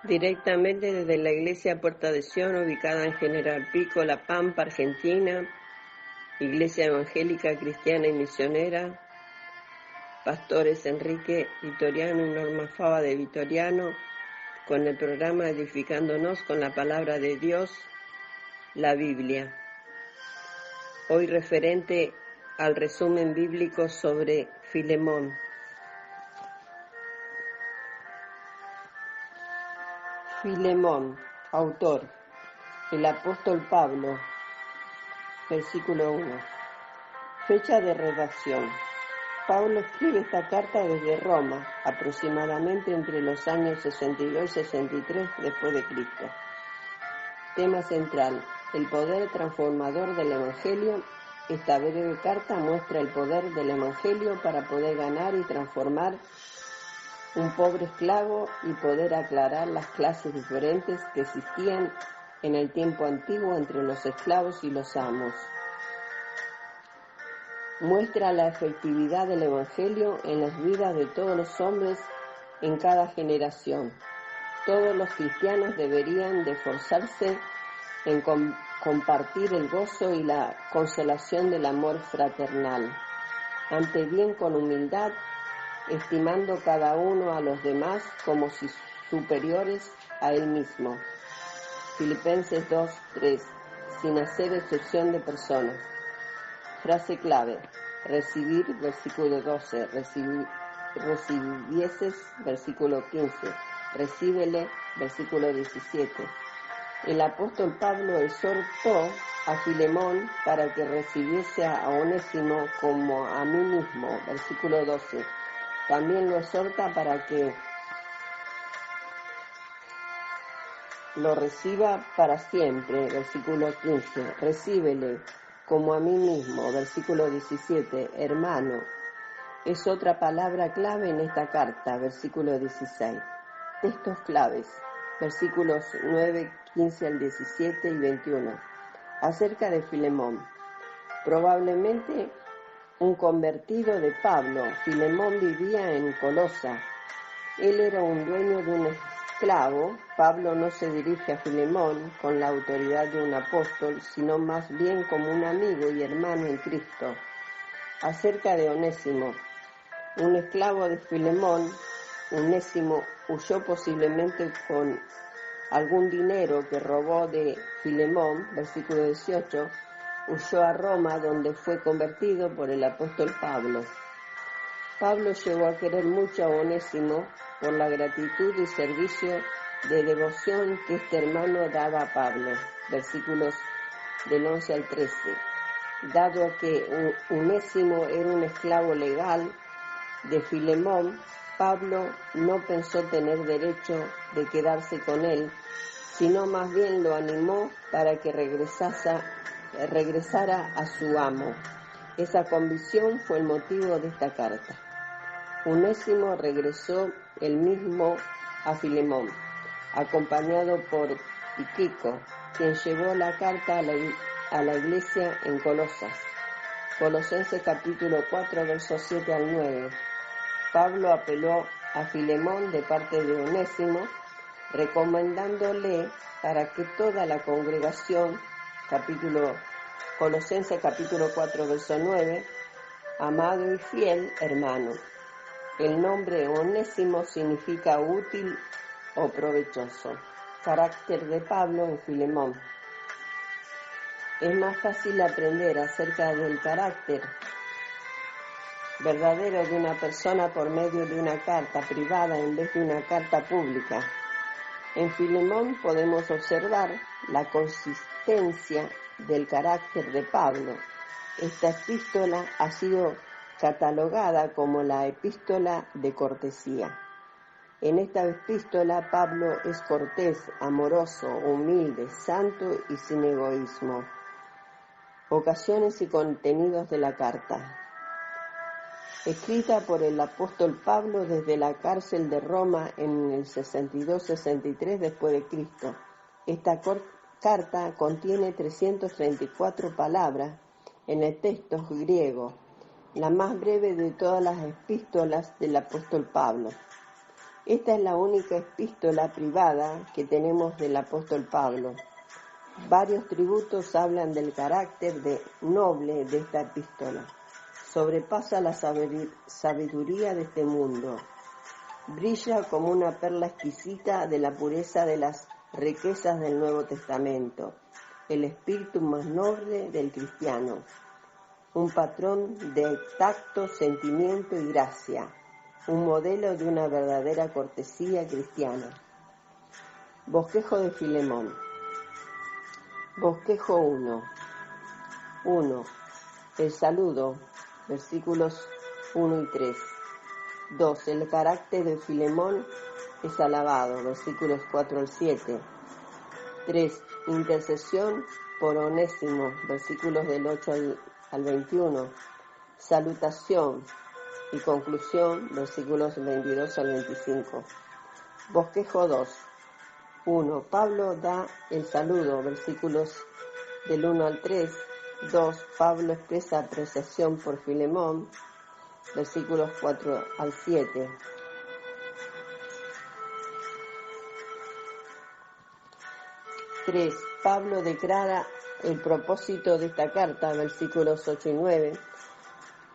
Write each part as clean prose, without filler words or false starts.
Directamente desde la Iglesia Puerta de Sion, ubicada en General Pico, La Pampa, Argentina, Iglesia Evangélica Cristiana y Misionera, Pastores Enrique Vitoriano y Norma Fava de Vitoriano, con el programa Edificándonos con la Palabra de Dios, la Biblia. Hoy referente al resumen bíblico sobre Filemón. Filemón, autor, el apóstol Pablo, versículo 1. Fecha de redacción. Pablo escribe esta carta desde Roma, aproximadamente entre los años 62 y 63 después de Cristo. Tema central: el poder transformador del Evangelio. Esta breve carta muestra el poder del Evangelio para poder ganar y transformar un pobre esclavo y poder aclarar las clases diferentes que existían en el tiempo antiguo entre los esclavos y los amos. Muestra la efectividad del Evangelio en las vidas de todos los hombres en cada generación. Todos los cristianos deberían de esforzarse en compartir el gozo y la consolación del amor fraternal, ante bien con humildad, estimando cada uno a los demás como si superiores a él mismo. Filipenses 2:3, sin hacer excepción de personas. Frase clave: recibir, versículo 12, recibieses, versículo 15, recíbele, versículo 17. El apóstol Pablo exhortó a Filemón para que recibiese a Onésimo como a mí mismo, versículo 12. También lo exhorta para que lo reciba para siempre, versículo 15. Recíbele como a mí mismo, versículo 17. Hermano, es otra palabra clave en esta carta, versículo 16. Textos claves, versículos 9, 15 al 17 y 21. Acerca de Filemón. Probablemente un convertido de Pablo, Filemón vivía en Colosa. Él era un dueño de un esclavo. Pablo no se dirige a Filemón con la autoridad de un apóstol, sino más bien como un amigo y hermano en Cristo. Acerca de Onésimo. Un esclavo de Filemón, Onésimo, huyó posiblemente con algún dinero que robó de Filemón, versículo 18, huyó a Roma, donde fue convertido por el apóstol Pablo. Pablo llegó a querer mucho a Onésimo por la gratitud y servicio de devoción que este hermano daba a Pablo, versículos del 11 al 13. Dado que Onésimo era un esclavo legal de Filemón, Pablo no pensó tener derecho de quedarse con él, sino más bien lo animó para que regresara a su amo. Esa convicción fue el motivo de esta carta. Onésimo regresó él mismo a Filemón, acompañado por Tíquico, quien llevó la carta a la iglesia en Colosas. Colosenses capítulo 4, versos 7 al 9. Pablo apeló a Filemón de parte de Onésimo, recomendándole para que toda la congregación, Colosenses capítulo 4, verso 9, amado y fiel hermano. El nombre Onésimo significa útil o provechoso. Carácter de Pablo en Filemón. Es más fácil aprender acerca del carácter verdadero de una persona por medio de una carta privada en vez de una carta pública. En Filemón podemos observar la consistencia del carácter de Pablo. Esta epístola ha sido catalogada como la epístola de cortesía. En esta epístola Pablo es cortés, amoroso, humilde, santo y sin egoísmo. Ocasiones y contenidos de la carta. Escrita por el apóstol Pablo desde la cárcel de Roma en el 62-63 después de Cristo. Esta carta contiene 334 palabras en el texto griego, la más breve de todas las epístolas del apóstol Pablo. Esta es la única epístola privada que tenemos del apóstol Pablo. Varios tributos hablan del carácter noble de esta epístola. Sobrepasa la sabiduría de este mundo. Brilla como una perla exquisita de la pureza de las riquezas del Nuevo Testamento, el espíritu más noble del cristiano, un patrón de tacto, sentimiento y gracia, un modelo de una verdadera cortesía cristiana. Bosquejo de Filemón. Bosquejo 1. 1. El saludo, versículos 1 y 3. 2. El carácter de Filemón es alabado, versículos 4 al 7. 3. Intercesión por Onésimo, versículos del 8 al 21. Salutación y conclusión, versículos 22 al 25. Bosquejo 2. 1. Pablo da el saludo, versículos del 1 al 3. 2. Pablo expresa apreciación por Filemón, versículos 4 al 7. 3. Pablo declara el propósito de esta carta, versículos 8 y 9.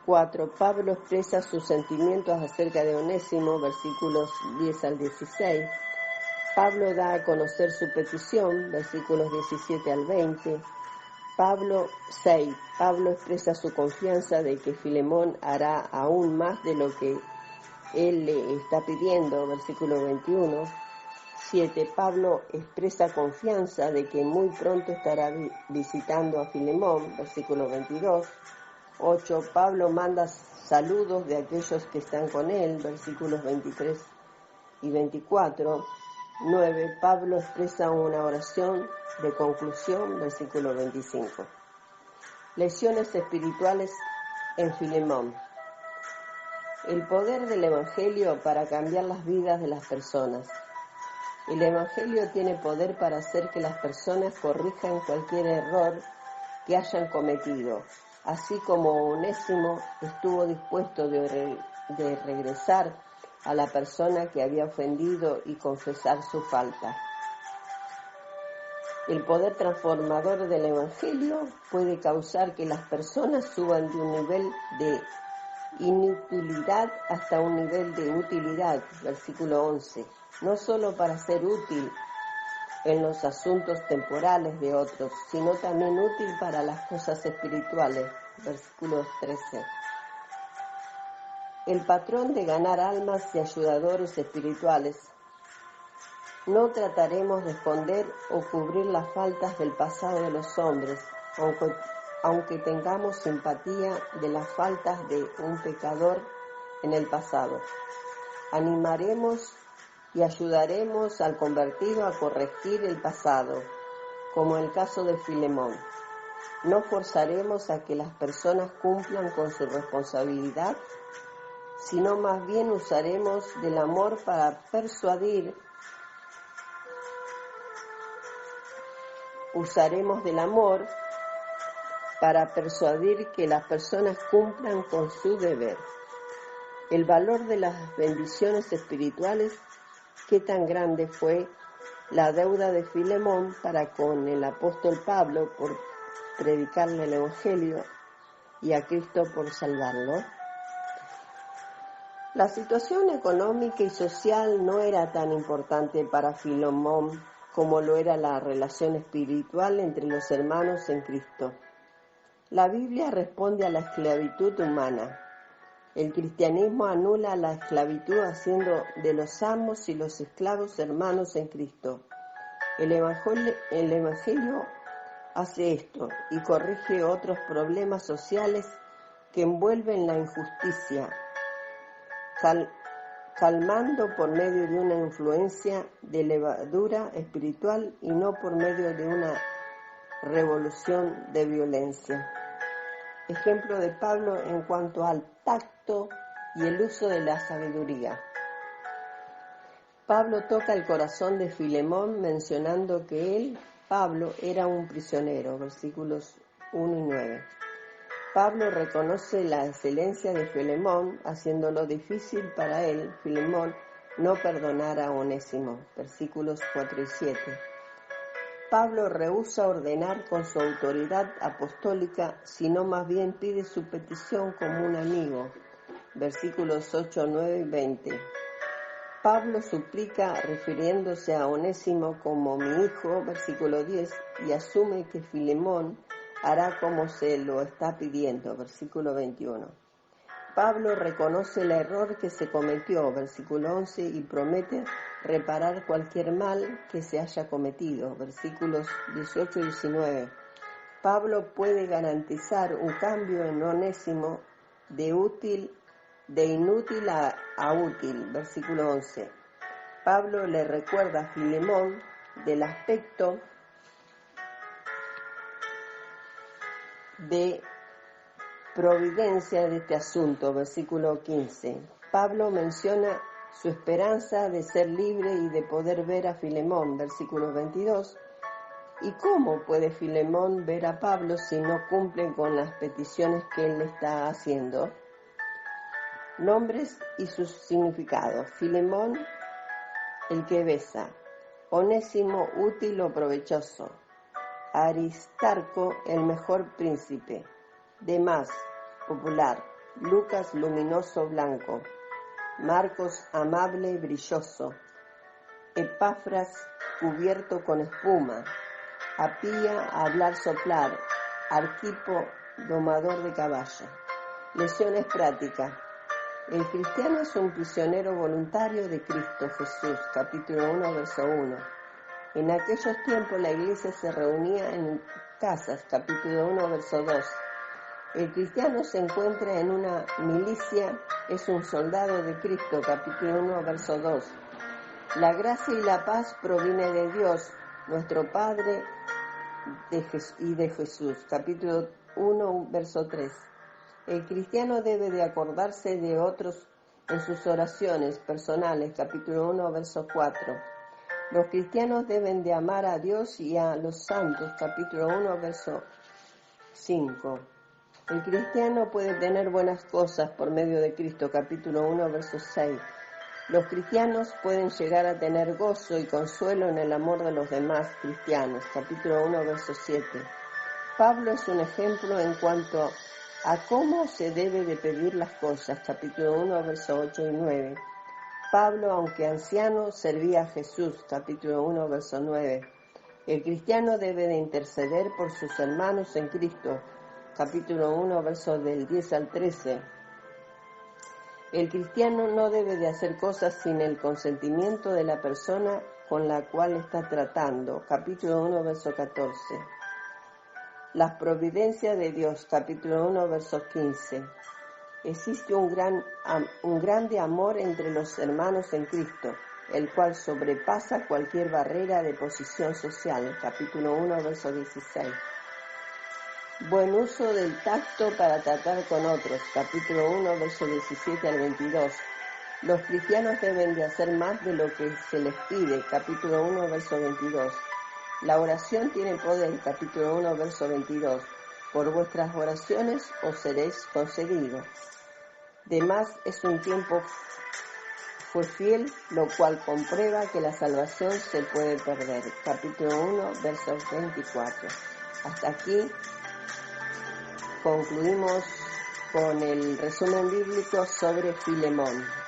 4. Pablo expresa sus sentimientos acerca de Onésimo, versículos 10 al 16. Pablo da a conocer su petición, versículos 17 al 20. 6. Pablo expresa su confianza de que Filemón hará aún más de lo que él le está pidiendo, versículo 21. 7. Pablo expresa confianza de que muy pronto estará visitando a Filemón, versículo 22. 8. Pablo manda saludos de aquellos que están con él, versículos 23 y 24. 9. Pablo expresa una oración de conclusión, versículo 25. Lecciones espirituales en Filemón. El poder del Evangelio para cambiar las vidas de las personas. El Evangelio tiene poder para hacer que las personas corrijan cualquier error que hayan cometido, así como Onésimo estuvo dispuesto de regresar a la persona que había ofendido y confesar su falta. El poder transformador del Evangelio puede causar que las personas suban de un nivel de inutilidad hasta un nivel de utilidad, versículo 11, no solo para ser útil en los asuntos temporales de otros, sino también útil para las cosas espirituales, versículo 13. El patrón de ganar almas y ayudadores espirituales. No trataremos de esconder o cubrir las faltas del pasado de los hombres, aunque tengamos simpatía de las faltas de un pecador en el pasado. Animaremos y ayudaremos al convertido a corregir el pasado, como el caso de Filemón. No forzaremos a que las personas cumplan con su responsabilidad, sino más bien usaremos del amor para persuadir que las personas cumplan con su deber. El valor de las bendiciones espirituales, qué tan grande fue la deuda de Filemón para con el apóstol Pablo por predicarle el Evangelio y a Cristo por salvarlo. La situación económica y social no era tan importante para Filemón como lo era la relación espiritual entre los hermanos en Cristo. La Biblia responde a la esclavitud humana. El cristianismo anula la esclavitud haciendo de los amos y los esclavos hermanos en Cristo. El Evangelio hace esto y corrige otros problemas sociales que envuelven la injusticia, calmando por medio de una influencia de levadura espiritual y no por medio de una revolución de violencia. Ejemplo de Pablo en cuanto al tacto y el uso de la sabiduría. Pablo toca el corazón de Filemón mencionando que él, Pablo, era un prisionero, versículos 1 y 9. Pablo reconoce la excelencia de Filemón, haciéndolo difícil para él, Filemón, no perdonar a Onésimo, versículos 4 y 7. Pablo rehúsa ordenar con su autoridad apostólica, sino más bien pide su petición como un amigo, versículos 8, 9 y 20. Pablo suplica refiriéndose a Onésimo como mi hijo, versículo 10, y asume que Filemón hará como se lo está pidiendo, versículo 21. Pablo reconoce el error que se cometió, versículo 11, y promete reparar cualquier mal que se haya cometido, versículos 18 y 19. Pablo puede garantizar un cambio en Onésimo de inútil a útil, versículo 11. Pablo le recuerda a Filemón del aspecto de providencia de este asunto, versículo 15. Pablo menciona su esperanza de ser libre y de poder ver a Filemón, versículo 22. ¿Y cómo puede Filemón ver a Pablo si no cumple con las peticiones que él le está haciendo? Nombres y sus significados. Filemón, el que besa. Onésimo, útil o provechoso. Aristarco, el mejor príncipe. Demas, popular. Lucas, luminoso, blanco. Marcos, amable y brilloso. Epafras, cubierto con espuma. Apía, hablar, soplar. Arquipo, domador de caballo. Lecciones prácticas. El cristiano es un prisionero voluntario de Cristo Jesús, capítulo 1, verso 1. En aquellos tiempos la iglesia se reunía en casas, capítulo 1, verso 2. El cristiano se encuentra en una milicia, es un soldado de Cristo, capítulo 1, verso 2. La gracia y la paz proviene de Dios, nuestro Padre y de Jesús, capítulo 1, verso 3. El cristiano debe de acordarse de otros en sus oraciones personales, capítulo 1, verso 4. Los cristianos deben de amar a Dios y a los santos, capítulo 1, verso 5. El cristiano puede tener buenas cosas por medio de Cristo, capítulo 1, verso 6. Los cristianos pueden llegar a tener gozo y consuelo en el amor de los demás cristianos, capítulo 1, verso 7. Pablo es un ejemplo en cuanto a cómo se debe de pedir las cosas, capítulo 1, verso 8 y 9. Pablo, aunque anciano, servía a Jesús, capítulo 1, verso 9. El cristiano debe de interceder por sus hermanos en Cristo, capítulo 1, versos del 10 al 13. El cristiano no debe de hacer cosas sin el consentimiento de la persona con la cual está tratando, capítulo 1, verso 14. Las providencias de Dios, capítulo 1, verso 15. Existe un grande amor entre los hermanos en Cristo, el cual sobrepasa cualquier barrera de posición social, capítulo 1, verso 16. Buen uso del tacto para tratar con otros, capítulo 1, verso 17 al 22. Los cristianos deben de hacer más de lo que se les pide, capítulo 1, verso 22. La oración tiene poder, capítulo 1, verso 22. Por vuestras oraciones os seréis concedidos. Demás es un tiempo fue fiel, lo cual comprueba que la salvación se puede perder. Capítulo 1, verso 24. Hasta aquí concluimos con el resumen bíblico sobre Filemón.